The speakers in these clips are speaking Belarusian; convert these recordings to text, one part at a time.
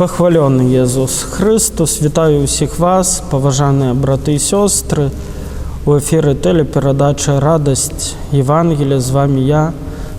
Похвалений Єсус Христос. Вітаю усіх вас, поважані брати і сестри. У ефірі телепередача «Радость Євангелія». З вами я,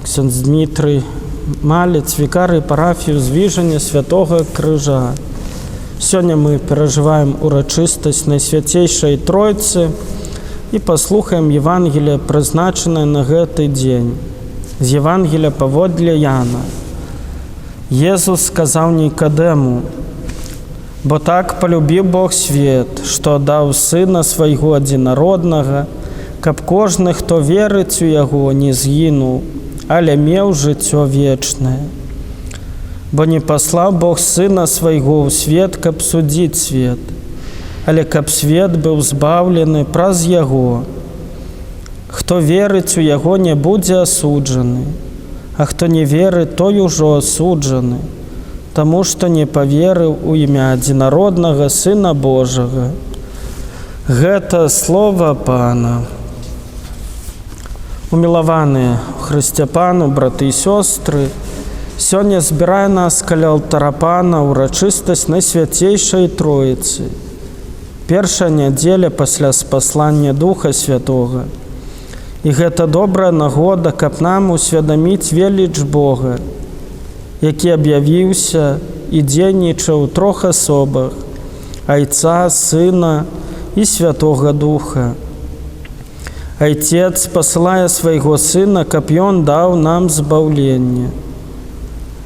ксьондз Дмитрий Малець, вікарій парафії Звіження Святого Крижа. Сьогодні ми переживаємо урочистость Найсвятейшої Тройці і послухаємо Євангелія, призначене на цей день. З Євангелія паводле Яна. Єсус сказав Нікодему: «Бо так полюбив Бог світ, що дав Сина Свого Одинародного, каб кожний, хто вірить у Його, не згинув, але мав життя вічне. Бо не послав Бог Сина Свого у світ, каб судити світ, але каб світ був збавлений праз Його. Хто вірить у Його, не буде осуджений, а хто не вірить, той уже осуджений, тому що не повірив у ім'я Одинародного Сина Божого». Гэта слово Пана. Уміловані у Христі Пану, брати і сестри, сьогодні збирає нас каля алтара Пана урочистость Найсвятейшої Троїці. Перша неділя після спаслання Духа Святого. І гэта добрая нагода, каб нам усведаміць веліч Бога, які аб'явіўся і дзейнічаў у трох асобах – Айца, Сына і Святога Духа. Айцец пасылае свайго Сына, каб Ён даў нам збаўленне.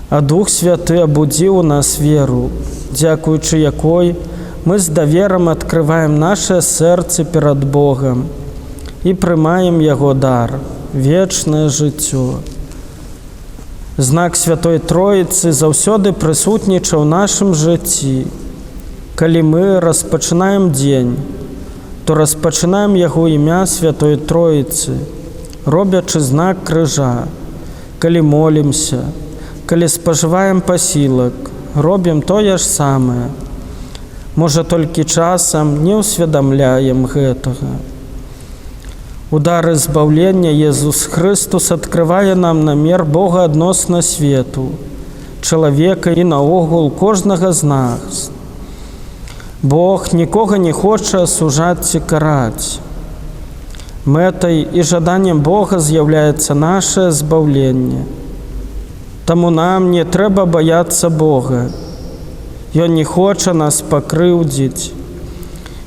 А Дух Святы абудзіў у нас веру, дзякуючы якой мы з даверам адкрываем наше сэрцы перад Богам і прымаем Яго дар – вечнае жыццё. Знак Святой Троіцы заўсёды прысутнічаў у нашым жыцці. Калі мы распачынаем дзень, то распачынаем яго імя Святой Троіцы, робячы знак крыжа. Калі молімся, калі спажываем пасілак, робім тое ж самае. Можа, толькі часам не ўсведамляем гэтага. У дары збаўлення Єсус Христос адкрывае нам намер Бога адносна свету, чалавека і наогул кожнага з нас. Бог нікога не хоча асуджаць ці караць. Мэтай і жаданнем Бога з'яўляецца нашае збаўленне. Таму нам не трэба баяцца Бога. Ён не хоча нас пакрыўдзіць.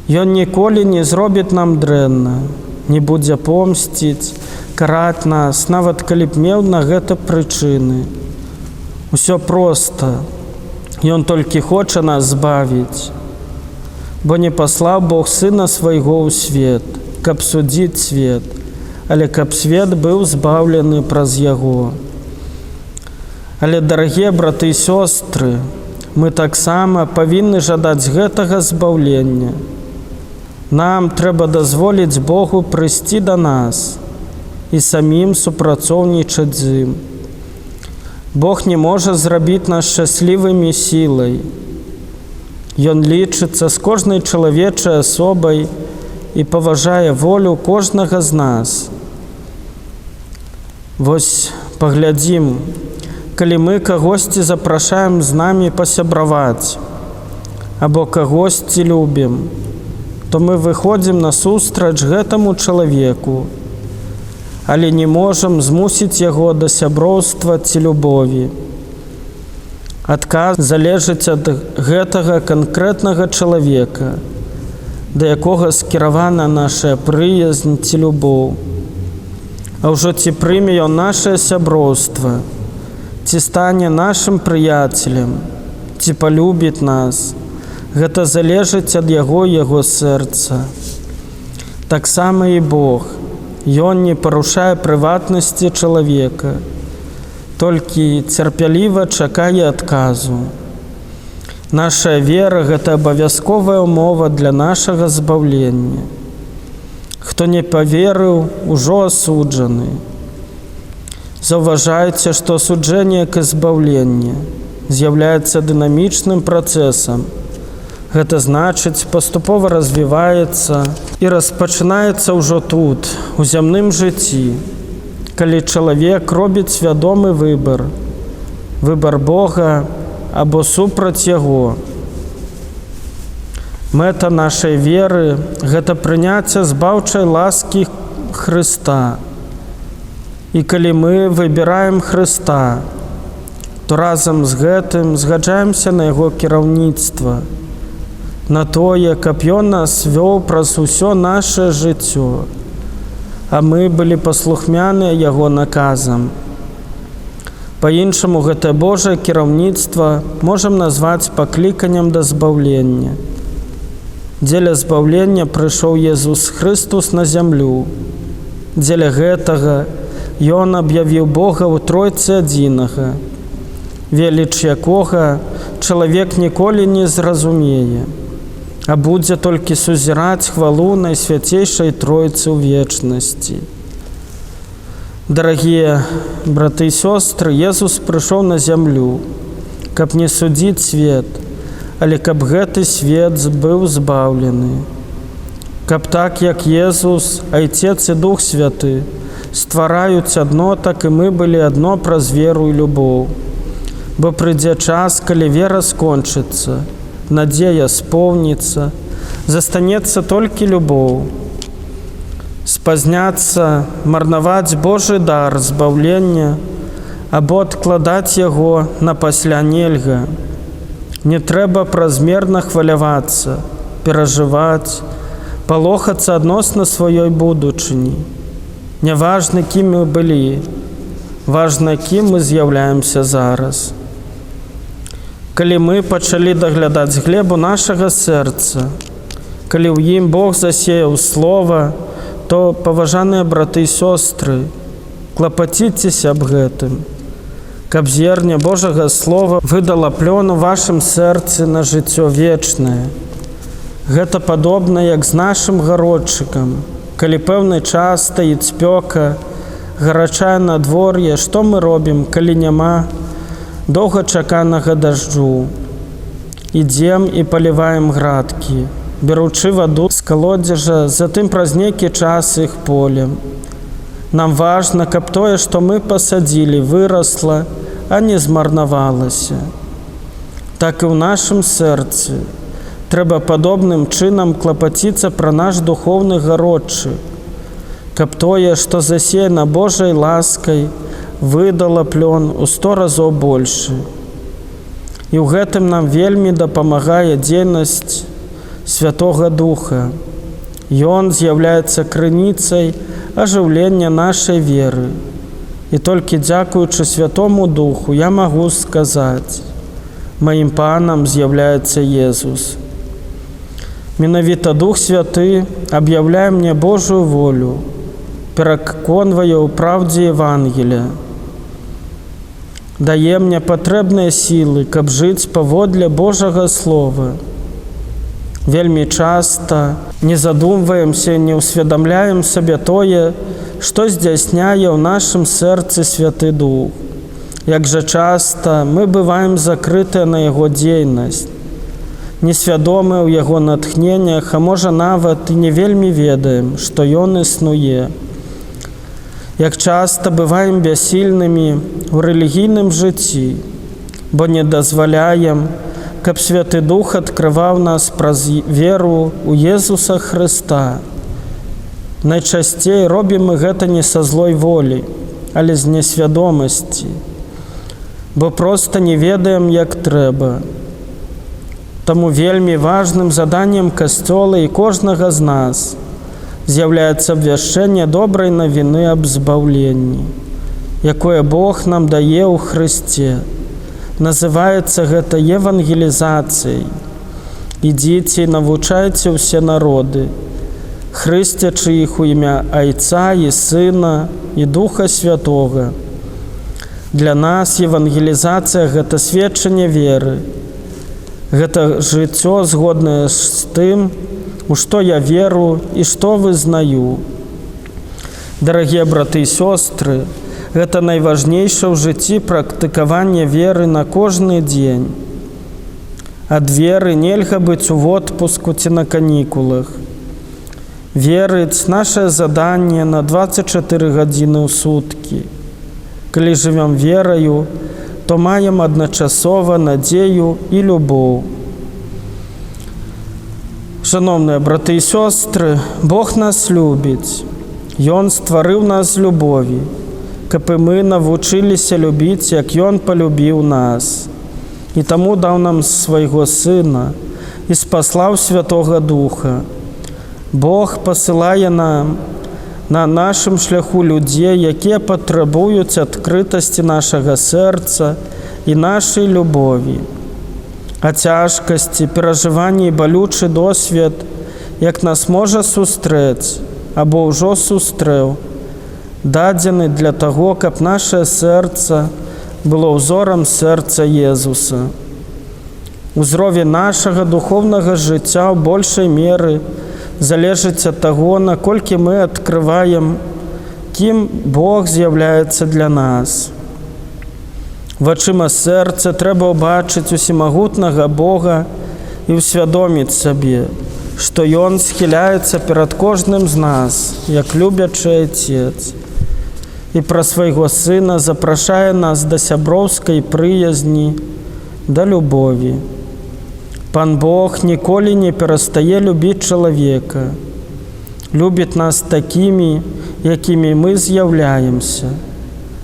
Ён ніколі не зробіць нам дрэнна, не будзе помсціць, караць нас, нават калі б меў на гэта прычыны. Усё проста. Ён толькі хоча нас збавіць. Бо не паслаў Бог Сына Свайго ў свет, каб судзіць свет, але каб свет быў збаўлены праз Яго. Але, дарагія браты і сёстры, мы таксама павінны жадаць гэтага збаўлення. Нам трэба дазволіць Богу прыйсці да нас і самім супрацоўнічаць з ім. Бог не можа зрабіць нас шчаслівымі сілай. Ён лічыцца з кожнай чалавечай асобай і паважае волю кожнага з нас. Вось паглядзім, калі мы кагосьці запрашаем з намі пасябраваць або кагосьці любім, то мы выходзім насустрач гэтаму чалавеку, але не можам змусіць яго да сяброўства ці любові. Адказ залежыць ад гэтага канкрэтнага чалавека, да якога скіравана наша прыязь ці любоў. А ўжо ці прыме ён нашае сяброўства, ці стане нашым прыяцелем, ці палюбіць нас, гэта залежыць ад яго сэрца. Таксама і Бог. Ён не парушае прыватнасці чалавека, толькі цярпяліва чакае адказу. Наша вера – гэта абавязковая ўмова для нашага збаўлення. Хто не паверыў, ужо асуджаны. Заўважайце, што асуджэнне як і збаўленне з'яўляецца дынамічным працэсам. Гэта значыць, паступова развіваецца і распачынаецца ўжо тут, у зямным жыцці, калі чалавек робіць свядомы выбар Бога або супраць яго. Мэта нашай веры – гэта прыняцце збаўчай ласкі Хрыста. І калі мы выбіраем Хрыста, то разам з гэтым згаджаемся на яго кіраўніцтва, на тое, каб ён нас вёў праз усё наше жыццё, а мы былі паслухмяныя яго наказам. Па-іншаму, гэтае Божае кіраўніцтва можам назваць пакліканнем да збаўлення. Дзеля збаўлення прыйшоў Езус Хрыстус на зямлю. Дзеля гэтага Ён аб'явіў Бога ў Тройцы адзінага, веліч якога чалавек ніколі не зразумее, а будзе толькі сузіраць хвалу Найсвяцейшай Тройцы ў вечнасці. Дарагія браты і сёстры, Езус прыйшоў на зямлю, каб не судзіць свет, але каб гэты свет быў збаўлены. Каб так, як Езус, Айцец і Дух Святы ствараюць адно, так і мы былі адно праз веру і любоў. Бо прыйдзе час, калі вера скончыцца, надзея споўніцца, застанецца толькі любоў. Спазняцца, марнаваць Божы дар збаўлення або адкладаць яго на пасля нельга. Не трэба празмерна хвалявацца, перажываць, палохацца адносна сваёй будучыні. Няважна, кім мы былі, важна, кім мы з'яўляемся зараз. Калі мы пачалі даглядаць глебу нашага сэрца, калі ў ім Бог засеяў слова, то, паважаныя браты і сёстры, клапаціцеся аб гэтым, каб зерня Божага Слова выдала плён у вашым сэрцы на жыццё вечнае. Гэта падобна, як з нашым гародчыкам. Калі пэўны час стаіць спёка, гарачае надвор'е, што мы робім, калі няма доўгачаканага дажджу? Ідзем і паліваем градкі, беручы ваду з калодзежа, затым праз нейкі час іх полем. Нам важна, каб тое, што мы пасадзілі, вырасла, а не змарнавалася. Так і ў нашым сэрцы трэба падобным чынам клапаціцца пра наш духоўны гародчык, каб тое, што засеяна Божай ласкай, выдала плён у 100 разоў большы. І ў гэтым нам вельмі дапамагае дзейнасць Святога Духа. Ён з'яўляецца крыніцай ажыўлення нашай веры. І толькі дзякуючы Святому Духу я магу сказаць: маім панам з'яўляецца Езус. Менавіта Дух Святы аб'яўляе мне Божую волю, пераконвае ў праўдзе Евангелія, дае мне патрэбныя сілы, каб жыць паводле Божага Слова. Вельмі часта не задумваемся, не ўсведамляем сабе тое, што здзяйсняе ў нашым сэрцы Святы Дух. Як жа часта мы бываем закрытыя на яго дзейнасць, несвядомыя ў яго натхненнях, а можа нават і не вельмі ведаем, што ён існуе. Як часта бываем бяссільнымі ў рэлігійным жыцці, бо не дазваляем, каб Святы Дух адкрываў нас праз веру ў Езуса Хрыста. Найчасцей робім мы гэта не са злой волі, але з несвядомасці, бо проста не ведаем, як трэба. Таму вельмі важным заданнем Касцёла і кожнага з нас з'яўляецца абвяшчэнне добрай навіны аб збаўленні, якое Бог нам дае ў Хрысце. Называецца гэта евангелізацыяй. Ідзіце і навучайце ўсе народы, хрысцячы іх у імя Айца і Сына і Духа Святога. Для нас евангелізацыя – гэта сведчанне веры. Гэта жыццё згоднае з тым, у што я веру і што вызнаю. Дарагія браты і сёстры, гэта найважнейшае ў жыцці практыкаванне веры на кожны дзень. Ад веры нельга быць у водпуску ці на канікулах. Верыць – нашае заданне на 24 гадзіны ў суткі. Калі жывём вераю, то маем адначасова надзею і любоў. Шановныя браты і сёстры, Бог нас любіць. Ён стварыў нас з любові, каб і мы навучыліся любіць, як Ён палюбіў нас. І таму даў нам свайго Сына і спаслаў Святога Духа. Бог пасылае нам на нашым шляху людзей, якія патрабуюць адкрытасці нашага сэрца і нашай любові. А цяжкасці, перажыванні і балючы досвед, як нас можа сустрэць або ўжо сустрэў, дадзены для таго, каб нашае сэрца было ўзорам сэрца Езуса. Узровень нашага духовнага жыцця ў большай меры залежыць ад таго, наколькі мы адкрываем, кім Бог з'яўляецца для нас. Вачыма сэрца трэба ўбачыць усімагутнага Бога і ўсвядоміць сабе, што Ён схіляецца перад кожным з нас, як любячы Отец, і пра свайго Сына запрашае нас да сяброўскай прыязні, да любові. Пан Бог ніколі не перастае любіць чалавека, любіць нас такімі, якімі мы з'яўляемся.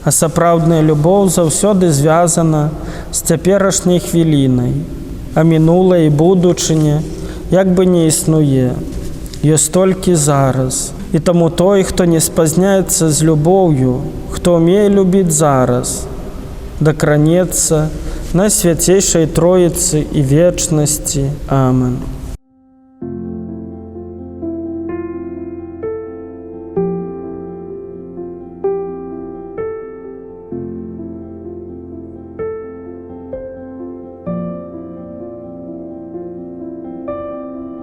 А сапраўдная любоў заўсёды звязана з цяперашняй хвілінай, а мінулае і будучыня як бы не існуе, ёсць толькі зараз. І таму той, хто не спазняецца з любоўю, хто умее любіць зараз, дакранецца Найсвяцейшай Троіцы і вечнасці. Амен.